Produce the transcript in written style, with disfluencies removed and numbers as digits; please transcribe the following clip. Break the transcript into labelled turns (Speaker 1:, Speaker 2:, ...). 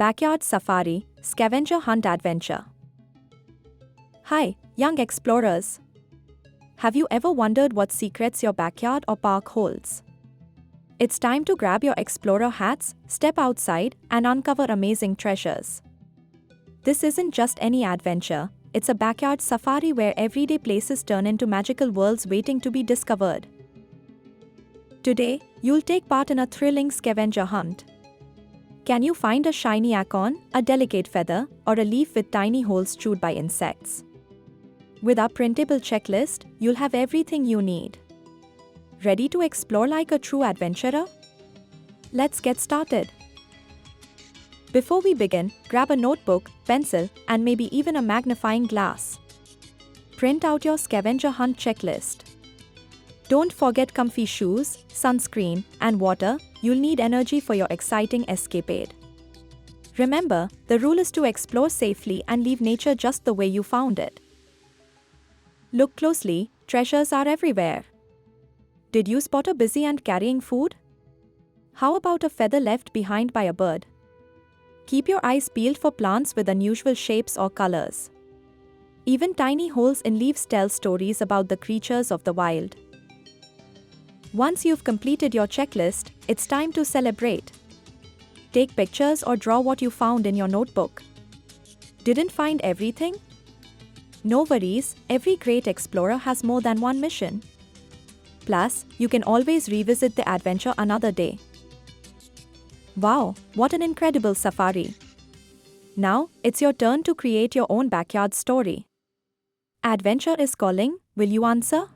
Speaker 1: Backyard Safari, Scavenger Hunt Adventure. Hi, young explorers. Have you ever wondered what secrets your backyard or park holds? It's time to grab your explorer hats, step outside, and uncover amazing treasures. This isn't just any adventure, it's a backyard safari where everyday places turn into magical worlds waiting to be discovered. Today, you'll take part in a thrilling scavenger hunt. Can you find a shiny acorn, a delicate feather, or a leaf with tiny holes chewed by insects? With our printable checklist, you'll have everything you need. Ready to explore like a true adventurer? Let's get started. Before we begin, grab a notebook, pencil, and maybe even a magnifying glass. Print out your scavenger hunt checklist. Don't forget comfy shoes, sunscreen, and water. You'll need energy for your exciting escapade. Remember, the rule is to explore safely and leave nature just the way you found it. Look closely, treasures are everywhere. Did you spot a busy ant carrying food? How about a feather left behind by a bird? Keep your eyes peeled for plants with unusual shapes or colors. Even tiny holes in leaves tell stories about the creatures of the wild. Once you've completed your checklist, it's time to celebrate. Take pictures or draw what you found in your notebook. Didn't find everything? No worries, every great explorer has more than one mission. Plus, you can always revisit the adventure another day. Wow, what an incredible safari! Now, it's your turn to create your own backyard story. Adventure is calling, will you answer?